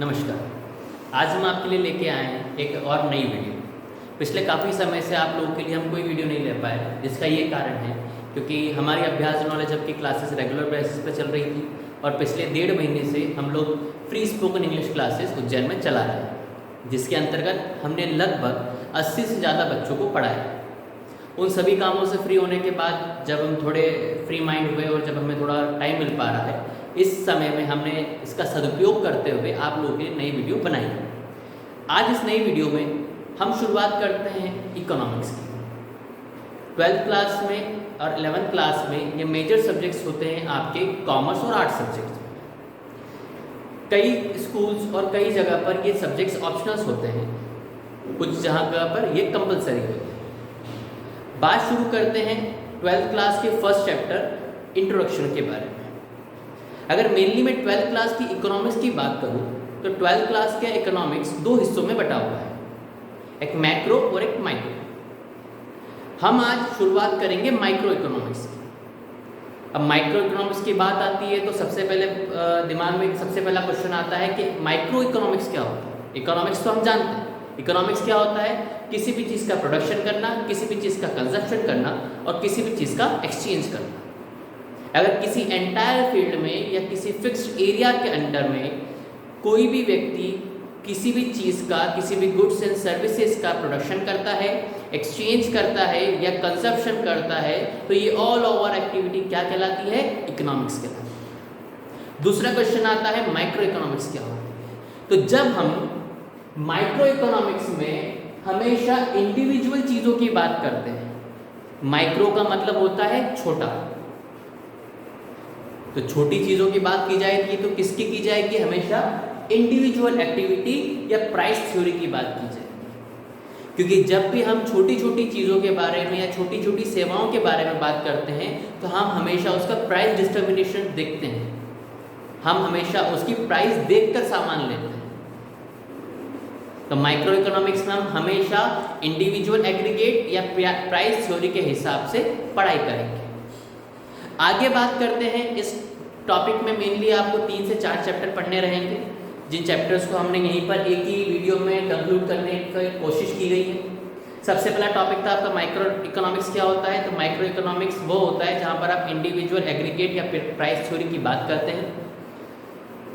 नमस्कार। आज हम आपके लिए लेके आए हैं एक और नई वीडियो। पिछले काफ़ी समय से आप लोगों के लिए हम कोई वीडियो नहीं ले पाए, जिसका ये कारण है क्योंकि हमारी अभ्यास नॉलेज अब की क्लासेस रेगुलर बेसिस पर चल रही थी और पिछले 1.5 महीने से हम लोग free spoken English classes Ujjain में चला रहे हैं, जिसके अंतर्गत हमने लगभग 80 से ज़्यादा बच्चों को पढ़ाया। उन सभी कामों से फ्री होने के बाद जब हम थोड़े फ्री माइंड हुए और जब हमें थोड़ा टाइम मिल पा रहा है, इस समय में हमने इसका सदुपयोग करते हुए आप लोगों के लिए नई वीडियो बनाई है। आज इस नई वीडियो में हम शुरुआत करते हैं इकोनॉमिक्स की। 12th क्लास में और 11th क्लास में ये मेजर सब्जेक्ट्स होते हैं आपके कॉमर्स और आर्ट्स सब्जेक्ट्स। कई स्कूल्स और कई जगह पर ये सब्जेक्ट्स ऑप्शनल्स होते हैं, कुछ जगह पर ये कंपलसरी होते हैं। बात शुरू करते हैं 12th क्लास के फर्स्ट चैप्टर इंट्रोडक्शन के बारे में। अगर मेनली मैं 12th क्लास की इकोनॉमिक्स की बात करूं तो 12th क्लास का इकोनॉमिक्स 2 हिस्सों में बटा हुआ है, एक मैक्रो और एक माइक्रो। हम आज शुरुआत करेंगे माइक्रो इकोनॉमिक्स की। अब माइक्रो इकोनॉमिक्स की बात आती है तो सबसे पहले दिमाग में सबसे पहला क्वेश्चन आता है कि माइक्रो इकोनॉमिक्स क्या होता है। इकोनॉमिक्स तो हम जानते हैं, इकोनॉमिक्स क्या होता है? किसी भी चीज़ का प्रोडक्शन करना, किसी भी चीज़ का कंजप्शन करना और किसी भी चीज़ का एक्सचेंज करना। अगर किसी एंटायर फील्ड में या किसी फिक्स्ड एरिया के अंडर में कोई भी व्यक्ति किसी भी चीज़ का, किसी भी गुड्स एंड सर्विसेज का प्रोडक्शन करता है, एक्सचेंज करता है या कंजप्शन करता है, तो ये ऑल ओवर एक्टिविटी क्या कहलाती है? इकोनॉमिक्स कहलाती है। दूसरा क्वेश्चन आता है माइक्रो इकोनॉमिक्स क्या होता है। तो जब हम माइक्रो इकोनॉमिक्स में हमेशा इंडिविजुअल चीज़ों की बात करते हैं, माइक्रो का मतलब होता है छोटा, तो छोटी चीज़ों की बात की जाएगी तो किसकी की जाएगी? हमेशा इंडिविजुअल एक्टिविटी या प्राइस थ्योरी की बात की जाएगी। क्योंकि जब भी हम छोटी छोटी चीज़ों के बारे में या छोटी छोटी सेवाओं के बारे में बात करते हैं तो हम हमेशा उसका प्राइस डिस्टर्मिनेशन देखते हैं, हम हमेशा उसकी प्राइस देखकर सामान लेते हैं। तो माइक्रो इकोनॉमिक्स में हम हमेशा इंडिविजुअल एग्रीगेट या प्राइस थ्योरी के हिसाब से पढ़ाई करेंगे। आगे बात करते हैं, इस टॉपिक में मेनली आपको 3 से 4 चैप्टर पढ़ने रहेंगे, जिन चैप्टर्स को हमने यहीं पर एक ही वीडियो में कंक्लूड करने की कोशिश की गई है। सबसे पहला टॉपिक था आपका माइक्रो इकोनॉमिक्स क्या होता है। तो माइक्रो इकोनॉमिक्स वो होता है जहाँ पर आप इंडिविजुअल एग्रीगेट या प्राइस थ्योरी की बात करते हैं।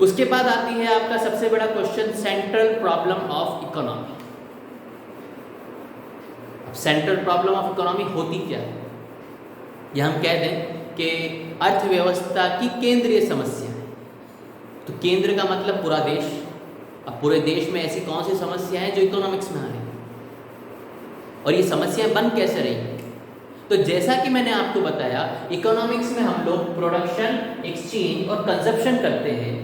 उसके बाद आती है आपका सबसे बड़ा question, central problem of economy. Central problem of economy होती क्या है? यह हम कह दें कि अर्थव्यवस्था की केंद्रीय समस्या है। तो केंद्र का मतलब पूरा देश। अब पूरे देश में ऐसी कौन सी समस्या है जो इकोनॉमिक्स में आ रही है और ये समस्याएं बन कैसे रही हैं? तो जैसा कि मैंने आपको बताया, इकोनॉमिक्स में हम लोग प्रोडक्शन, एक्सचेंज और कंजप्शन करते हैं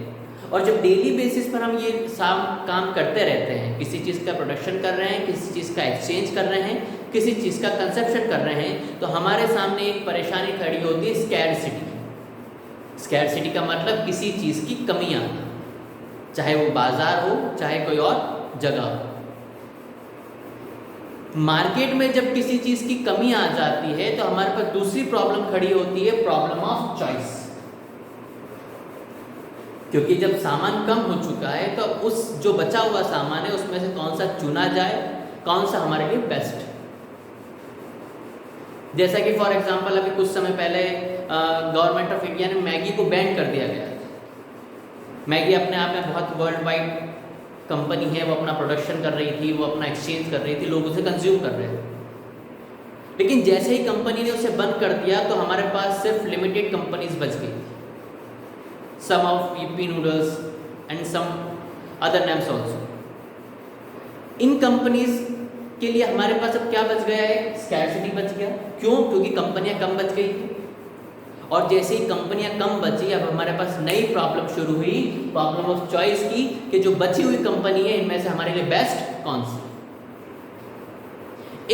और जब डेली बेसिस पर हम ये काम करते रहते हैं, किसी चीज़ का प्रोडक्शन कर रहे हैं, किसी चीज़ का एक्सचेंज कर रहे हैं, किसी चीज़ का कंजप्शन कर रहे हैं, तो हमारे सामने एक परेशानी खड़ी होती है, स्कैरसिटी। स्कैरसिटी का मतलब किसी चीज़ की कमी आना, चाहे वो बाजार हो चाहे कोई और जगह हो। मार्केट में जब किसी चीज़ की कमी आ जाती है तो हमारे पास दूसरी प्रॉब्लम खड़ी होती है, प्रॉब्लम ऑफ चॉइस। क्योंकि जब सामान कम हो चुका है तो उस जो बचा हुआ सामान है उसमें से कौन सा चुना जाए, कौन सा हमारे लिए बेस्ट है। जैसा कि फॉर एग्जांपल अभी कुछ समय पहले गवर्नमेंट ऑफ इंडिया ने मैगी को बैन कर दिया गया। मैगी अपने आप में बहुत वर्ल्ड वाइड कंपनी है, वो अपना प्रोडक्शन कर रही थी, वो अपना एक्सचेंज कर रही थी, लोग उसे कंज्यूम कर रहे थे। लेकिन जैसे ही कंपनी ने उसे बंद कर दिया तो हमारे पास सिर्फ लिमिटेड कंपनीज बच गई, some of Yippee noodles and some other names also। In companies के लिए हमारे पास अब क्या बच गया है? स्कैरसिटी बच गया। क्यों? क्योंकि कंपनियां कम बच गई थी और जैसे ही कंपनियां कम बची, अब हमारे पास नई प्रॉब्लम शुरू हुई, प्रॉब्लम ऑफ चॉइस की, कि जो बची हुई कंपनी है इनमें से हमारे लिए बेस्ट कौन सी।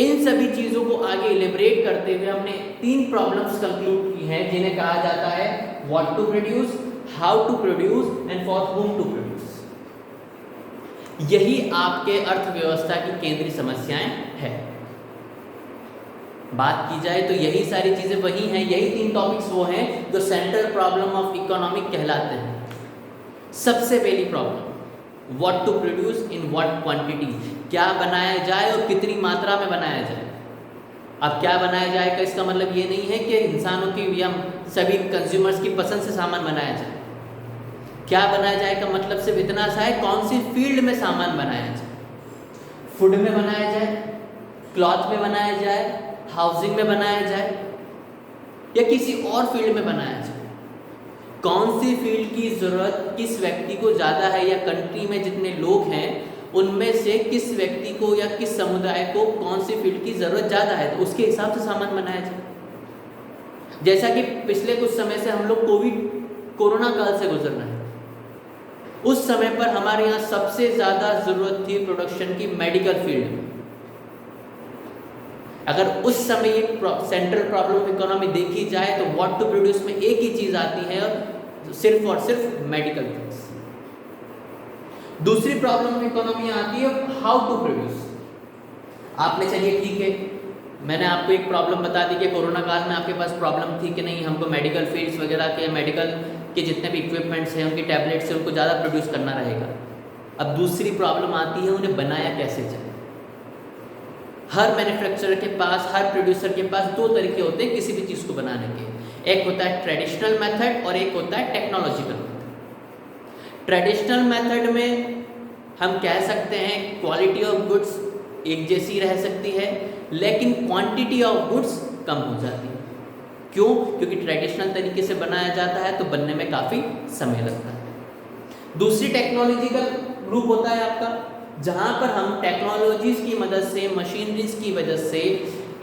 इन सभी चीज़ों को आगे इलेबरेट करते हुए हमने 3 प्रॉब्लम्स कंक्लूड की हैं, जिन्हें कहा जाता है what to produce, how to produce and for whom to produce. यही आपके अर्थव्यवस्था की केंद्रीय समस्याएं हैं। बात की जाए तो यही सारी चीजें वही हैं, यही 3 टॉपिक्स वो हैं जो सेंट्रल प्रॉब्लम ऑफ इकोनॉमिक कहलाते हैं। सबसे पहली problem, what to produce in what quantity, क्या बनाया जाए और कितनी मात्रा में बनाया जाए। अब क्या बनाया जाएगा इसका मतलब ये नहीं है कि इंसानों की या सभी कंज्यूमर्स की पसंद से सामान बनाया जाए। क्या बनाया जाए का मतलब सिर्फ इतना सा है कौन सी फील्ड में सामान बनाया जाए, फूड में बनाया जाए, क्लॉथ में बनाया जाए, हाउसिंग में बनाया जाए या किसी और फील्ड में बनाया जाए। कौन सी फील्ड की ज़रूरत किस व्यक्ति को ज़्यादा है या कंट्री में जितने लोग हैं उनमें से किस व्यक्ति को या किस समुदाय को कौन सी फील्ड की ज़रूरत ज़्यादा है, तो उसके हिसाब से सामान बनाया जाए। जैसा कि पिछले कुछ समय से हम लोग कोरोना काल से गुजर रहे हैं, उस समय पर हमारे यहाँ सबसे ज़्यादा ज़रूरत थी प्रोडक्शन की मेडिकल फील्ड में। अगर उस समय ये सेंट्रल प्रॉब्लम ऑफ इकोनॉमी देखी जाए तो व्हाट टू प्रोड्यूस में एक ही चीज़ आती है, सिर्फ और सिर्फ मेडिकल थिंग्स। दूसरी प्रॉब्लम ऑफ इकोनॉमी आती है हाउ टू प्रोड्यूस। आपने चलिए ठीक है, मैंने आपको एक प्रॉब्लम बता दी कि कोरोना काल में आपके पास प्रॉब्लम थी कि नहीं, हमको मेडिकल फील्ड्स वगैरह के मेडिकल के जितने भी इक्विपमेंट्स हैं उनकी टैबलेट्स हैं उनको ज़्यादा प्रोड्यूस करना रहेगा। अब दूसरी प्रॉब्लम आती है उन्हें बनाया कैसे जाए। हर मैन्युफैक्चरर के पास, हर प्रोड्यूसर के पास दो तरीके होते हैं किसी भी चीज़ को बनाने के। एक होता है ट्रेडिशनल मेथड और एक होता है टेक्नोलॉजिकल मेथड। ट्रेडिशनल मेथड में हम कह सकते हैं क्वालिटी ऑफ गुड्स एक जैसी रह सकती है लेकिन क्वांटिटी ऑफ गुड्स कम हो जाती है। क्यों? क्योंकि ट्रेडिशनल तरीके से बनाया जाता है तो बनने में काफ़ी समय लगता है। दूसरी टेक्नोलॉजिकल ग्रुप होता है आपका, जहाँ पर हम टेक्नोलॉजीज की मदद से, मशीनरीज की वजह से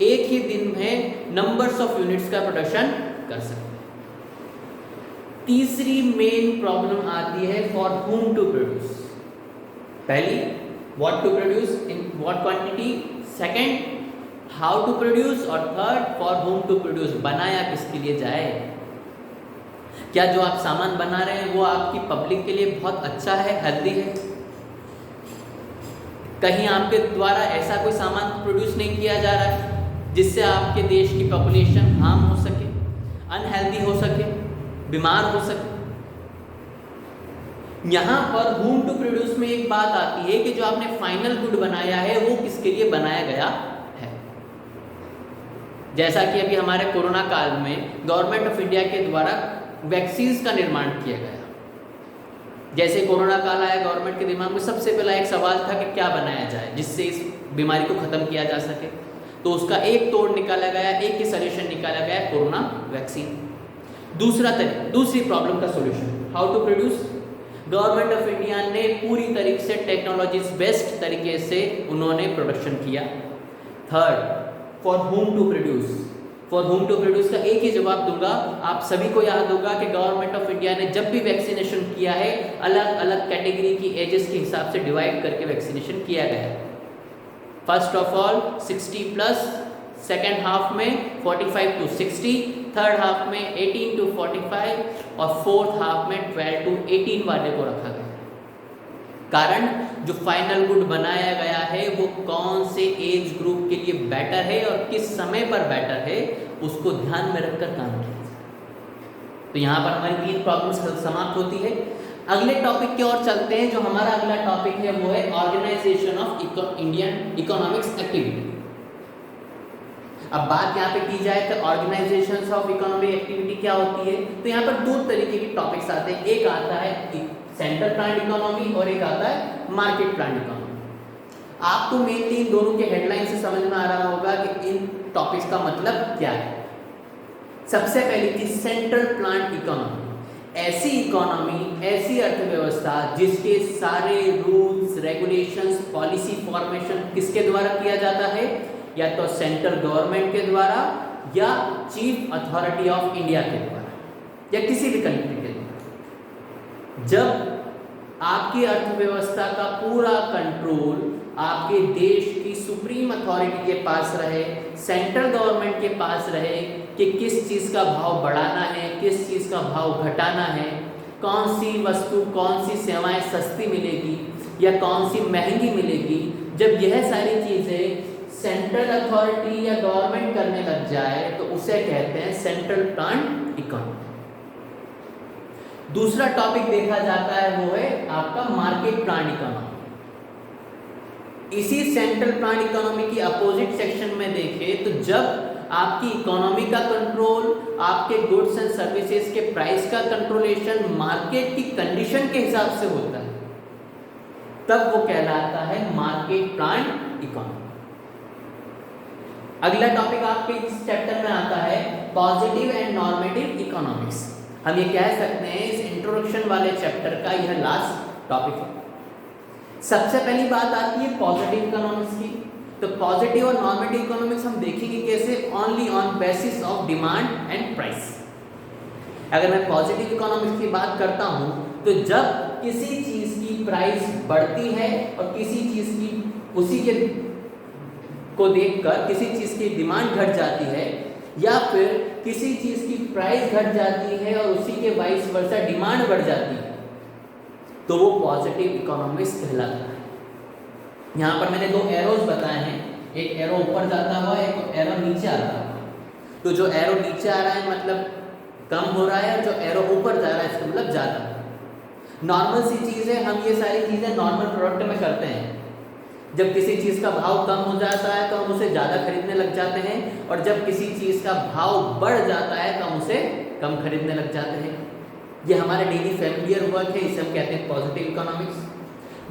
एक ही दिन में नंबर्स ऑफ यूनिट्स का प्रोडक्शन कर सकते हैं। तीसरी मेन प्रॉब्लम आती है फॉर whom टू प्रोड्यूस। पहली what to produce in what quantity, second how to produce और third for whom to produce, बनाया किसके लिए जाए। क्या जो आप सामान बना रहे हैं वो आपकी पब्लिक के लिए बहुत अच्छा है, हेल्दी है? कहीं आपके द्वारा ऐसा कोई सामान प्रोड्यूस नहीं किया जा रहा है जिससे आपके देश की पॉपुलेशन हार्म हो सके, अनहेल्दी हो सके, बीमार हो सके। यहाँ पर whom टू प्रोड्यूस में एक बात आती है कि जो आपने फाइनल गुड बनाया है वो किसके लिए बनाया गया है। जैसा कि अभी हमारे कोरोना काल में गवर्नमेंट ऑफ इंडिया के द्वारा वैक्सीन्स का निर्माण किया गया। जैसे कोरोना काल आया, गवर्नमेंट के दिमाग में सबसे पहला एक सवाल था कि क्या बनाया जाए जिससे इस बीमारी को ख़त्म किया जा सके। तो उसका एक तोड़ निकाला गया, एक ही सॉल्यूशन निकाला गया, कोरोना वैक्सीन। दूसरी प्रॉब्लम का solution how to produce. Government of India ने पूरी तरीके से टेक्नोलॉजीज बेस्ड तरीके से उन्होंने प्रोडक्शन किया। Third for whom to produce. For whom to produce का एक ही जवाब दूंगा, आप सभी को याद होगा कि गवर्नमेंट ऑफ इंडिया ने जब भी वैक्सीनेशन किया है अलग अलग कैटेगरी की एजेस के हिसाब से डिवाइड करके वैक्सीनेशन किया गया है। First of all 60+, second half में 45 to 60, थर्ड हाफ में 18 to 45 और फोर्थ हाफ में 12 to 18 वाले को रखा गया। कारण जो फाइनल गुड बनाया गया है वो कौन से एज ग्रुप के लिए बेटर है और किस समय पर बेटर है उसको ध्यान में रखकर काम किया जाए। तो यहाँ पर हमारी 3 प्रॉब्लम्स समाप्त होती है। अगले टॉपिक की ओर चलते हैं। जो हमारा अगला टॉपिक है वो है organisation of Indian economics activity. अब बात यहाँ पे की जाए तो ऑर्गेनाइजेशन ऑफ इकोनॉमिक एक्टिविटी क्या होती है, तो यहाँ पर 2 तरीके के टॉपिक्स आते हैं। एक आता है सेंट्रल प्लान्ड इकोनॉमी और एक आता है मार्केट प्लान्ड इकोनॉमी। आपको मेनली इन दोनों के हेडलाइन से समझ में आ रहा होगा कि इन टॉपिक्स का मतलब क्या है। सबसे पहली चीज सेंट्रल प्लान्ड इकोनॉमी, ऐसी इकोनॉमी, ऐसी अर्थव्यवस्था जिसके सारे रूल्स, रेगुलेशंस, पॉलिसी फॉर्मेशन किसके द्वारा किया जाता है, या तो सेंट्रल गवर्नमेंट के द्वारा या चीफ अथॉरिटी ऑफ इंडिया के द्वारा या किसी भी कंट्री के द्वारा। जब आपकी अर्थव्यवस्था का पूरा कंट्रोल आपके देश की सुप्रीम अथॉरिटी के पास रहे, सेंट्रल गवर्नमेंट के पास रहे कि किस चीज़ का भाव बढ़ाना है, किस चीज़ का भाव घटाना है, कौन सी वस्तु, कौन सी सेवाएं सस्ती मिलेगी या कौन सी महंगी मिलेगी, जब यह सारी चीज़ें सेंट्रल अथॉरिटी या गवर्नमेंट करने लग जाए तो उसे कहते हैं सेंट्रल प्लान्ड इकोनॉमी। दूसरा टॉपिक देखा जाता है वो है आपका मार्केट प्लान इकोनॉमी। इसी सेंट्रल प्लान इकोनॉमी की अपोजिट सेक्शन में देखें तो जब आपकी इकोनॉमी का कंट्रोल, आपके गुड्स एंड सर्विसेज के प्राइस का कंट्रोलेशन मार्केट की कंडीशन के हिसाब से होता है, तब वो कहलाता है मार्केट प्लान इकोनॉमी। अगला टॉपिक आपके इस चैप्टर में आता है पॉजिटिव एंड नॉर्मेटिव इकोनॉमिक्स। हम ये कह सकते हैं इस इंट्रोडक्शन वाले चैप्टर का यह लास्ट टॉपिक है। सबसे पहली बात आती है पॉजिटिव इकोनॉमिक्स की। तो पॉजिटिव और नॉर्मेटिव इकोनॉमिक्स हम देखेंगे कैसे, only on basis of demand and price. अगर मैं पॉजिटिव इकोनॉमिक्स की बात करता हूं तो जब किसी चीज की प्राइस बढ़ती है और किसी चीज की उसी के को देखकर किसी चीज की डिमांड घट जाती है, या फिर किसी चीज की प्राइस घट जाती है और उसी के वाइस वर्सा डिमांड बढ़ जाती है, तो वो पॉजिटिव इकोनॉमिक्स कहलाता है। यहाँ पर मैंने दो एरोज बताए हैं, एक एरो ऊपर जाता हुआ, एक एरो नीचे आता हुआ। तो जो एरो नीचे आ रहा है मतलब कम हो रहा है, और जो एरो ऊपर जा रहा है इसका मतलब ज़्यादा। नॉर्मल सी चीज़ है, हम ये सारी चीज़ें नॉर्मल प्रोडक्ट में करते हैं। जब किसी चीज़ का भाव कम हो जाता है तो हम उसे ज़्यादा खरीदने लग जाते हैं, और जब किसी चीज़ का भाव बढ़ जाता है तो हम उसे कम खरीदने लग जाते हैं। ये हमारे डेली फैमिलियर वर्क है, इसे हम कहते हैं पॉजिटिव इकोनॉमिक्स।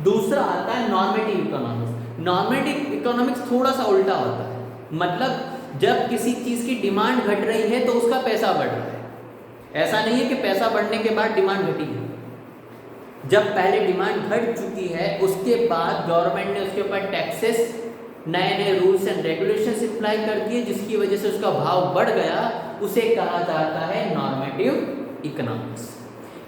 दूसरा आता है नॉर्मेटिव इकोनॉमिक्स। नॉर्मेटिव इकोनॉमिक्स थोड़ा सा उल्टा होता है, मतलब जब किसी चीज़ की डिमांड घट रही है तो उसका पैसा बढ़ रहा है। ऐसा नहीं है कि पैसा बढ़ने के बाद डिमांड घटी है। जब पहले डिमांड घट चुकी है उसके बाद गवर्नमेंट ने उसके ऊपर टैक्सेस, नए नए रूल्स एंड रेगुलेशंस अप्लाई कर दिए, जिसकी वजह से उसका भाव बढ़ गया, उसे कहा जाता है नॉर्मेटिव इकोनॉमिक्स।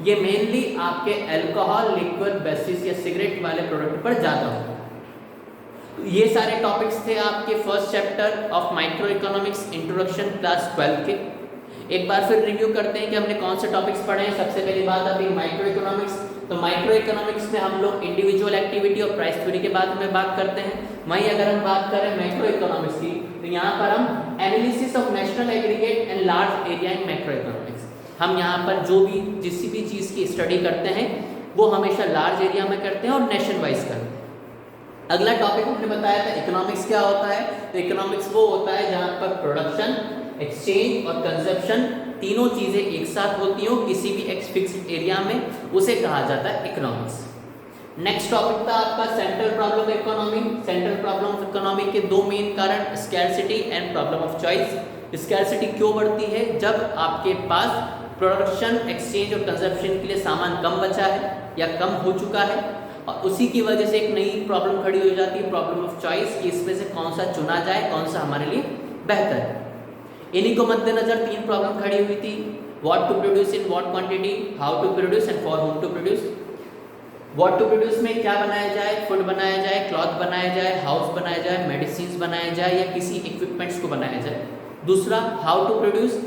ये मेनली आपके अल्कोहल, लिक्विड, बेसिस या सिगरेट वाले प्रोडक्ट पर ज़्यादा होता है। ये सारे टॉपिक्स थे आपके first chapter of micro economics introduction class 12 के। एक बार फिर रिव्यू करते हैं कि हमने कौन से टॉपिक्स पढ़े हैं। सबसे पहली बात आती है माइक्रो इकोनॉमिक्स। तो माइक्रो इकोनॉमिक्स में हम लोग इंडिविजुअल एक्टिविटी और प्राइस थ्योरी के बारे में बात करते हैं। वहीं अगर हम बात करें मैक्रो इकोनॉमिक्स की तो यहाँ पर हम analysis of national aggregate and large area in macro economics, हम यहाँ पर जो भी जिस भी चीज़ की स्टडी करते हैं वो हमेशा लार्ज एरिया में करते हैं और नेशन वाइज करते हैं। अगला टॉपिक हमने बताया था इकोनॉमिक्स क्या होता है। तो इकोनॉमिक्स वो होता है जहाँ पर प्रोडक्शन, एक्सचेंज और कंजप्शन तीनों चीज़ें एक साथ होती हो किसी भी एक फिक्स्ड एरिया में, उसे कहा जाता है इकोनॉमिक्स। नेक्स्ट टॉपिक था आपका central problem economy. Central problem of economy के दो मेन कारण, scarcity and problem of choice. Scarcity क्यों बढ़ती है? जब आपके पास प्रोडक्शन, एक्सचेंज और कंजप्शन के लिए सामान कम बचा है या कम हो चुका है, और उसी की वजह से एक नई प्रॉब्लम खड़ी हो जाती है, प्रॉब्लम ऑफ चॉइस, कि इसमें से कौन सा चुना जाए, कौन सा हमारे लिए बेहतर है। इन्हीं को मद्देनजर तीन प्रॉब्लम खड़ी हुई थी, what to produce in what quantity, how to produce and for whom to produce. What to produce में क्या बनाया जाए, फूड बनाया जाए, क्लॉथ बनाया जाए, हाउस बनाया जाए, मेडिसिन बनाया जाए या किसी इक्विपमेंट्स को बनाया जाए। दूसरा हाउ टू प्रोड्यूस,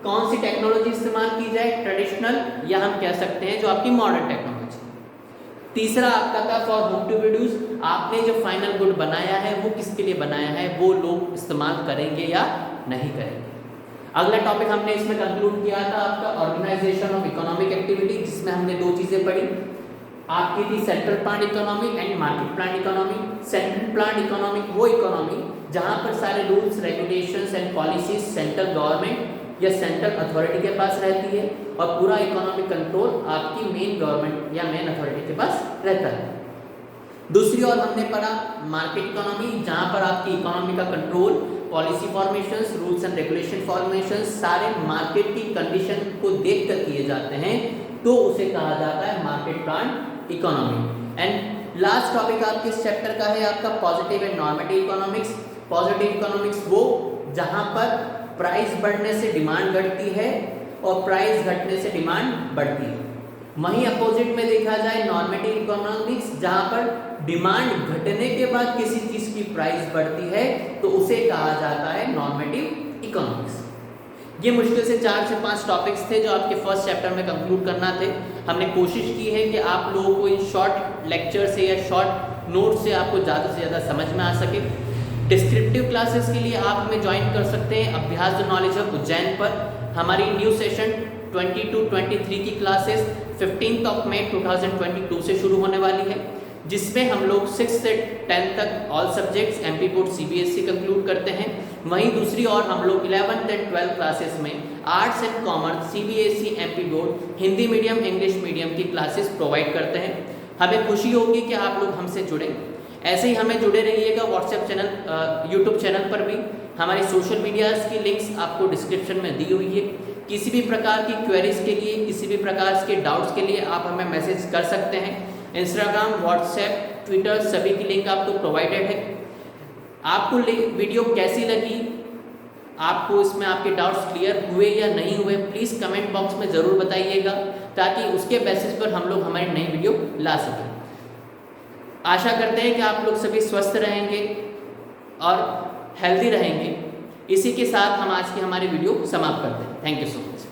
कौन सी टेक्नोलॉजी इस्तेमाल की जाए, ट्रेडिशनल या हम कह सकते हैं जो आपकी मॉडर्न टेक्नोलॉजी। तीसरा आपका था फॉर होम टू प्रोड्यूस, आपने जो फाइनल गुड बनाया है वो किसके लिए बनाया है, वो लोग इस्तेमाल करेंगे या नहीं करेंगे। अगला टॉपिक हमने इसमें कंक्लूड किया था आपका ऑर्गेनाइजेशन ऑफ इकोनॉमिक एक्टिविटी, जिसमें हमने दो चीज़ें पढ़ी आपकी थी, central plan economy and market plan economy. Central plan economy वो इकोनॉमी जहाँ पर सारे rules, regulations and policies central government या सेंट्रल अथॉरिटी के पास रहती है, और पूरा इकोनॉमिक कंट्रोल आपकी मेन गवर्नमेंट या मेन अथॉरिटी के पास रहता है। दूसरी ओर हमने पढ़ा मार्केट इकोनॉमी, जहाँ पर आपकी इकोनॉमी का control, policy formations, rules and regulation formations सारे मार्केट की कंडीशन को देख कर किए जाते हैं, तो उसे कहा जाता है market plan economy. And last topic आपके इस चैप्टर का है आपका positive and normative economics. Positive economics वो जहाँ पर प्राइस बढ़ने से डिमांड घटती है और प्राइस घटने से डिमांड बढ़ती है। वहीं अपोजिट में देखा जाए नॉर्मेटिव इकोनॉमिक्स, जहाँ पर डिमांड घटने के बाद किसी चीज़ की प्राइस बढ़ती है, तो उसे कहा जाता है नॉर्मेटिव इकोनॉमिक्स। ये मुश्किल से 4 से 5 टॉपिक्स थे जो आपके फर्स्ट चैप्टर में कंक्लूड करना थे। हमने कोशिश की है कि आप लोगों को इन शॉर्ट लेक्चर से या शॉर्ट नोट से आपको ज़्यादा से ज़्यादा समझ में आ सके। डिस्क्रिप्टिव क्लासेस के लिए आप हमें ज्वाइन कर सकते हैं अभ्यास द नॉलेज ऑफ उज्जैन पर। हमारी न्यू सेशन 22-23 की क्लासेस 15 मई 2022 से शुरू होने वाली है, जिसमें हम लोग 6 से 10 तक all subjects MP board CBSE conclude करते हैं। वहीं दूसरी ओर हम लोग 11th एंड 12th क्लासेस में arts and commerce CBSE MP board Hindi medium English medium की क्लासेस प्रोवाइड करते हैं। हमें खुशी होगी कि आप लोग हमसे जुड़े, ऐसे ही हमें जुड़े रहिएगा व्हाट्सएप चैनल, यूट्यूब चैनल पर भी। हमारी सोशल मीडियाज़ की लिंक्स आपको डिस्क्रिप्शन में दी हुई है। किसी भी प्रकार की क्वेरीज के लिए, किसी भी प्रकार के डाउट्स के लिए आप हमें मैसेज कर सकते हैं। इंस्टाग्राम, व्हाट्सएप, ट्विटर सभी की लिंक आपको प्रोवाइडेड है। आपको वीडियो कैसी लगी, आपको इसमें आपके डाउट्स क्लियर हुए या नहीं हुए, प्लीज़ कमेंट बॉक्स में ज़रूर बताइएगा, ताकि उसके बेसिस पर हम लोग हमारी नई वीडियो ला सकें। आशा करते हैं कि आप लोग सभी स्वस्थ रहेंगे और हेल्दी रहेंगे। इसी के साथ हम आज की हमारी वीडियो समाप्त करते हैं। Thank you so much.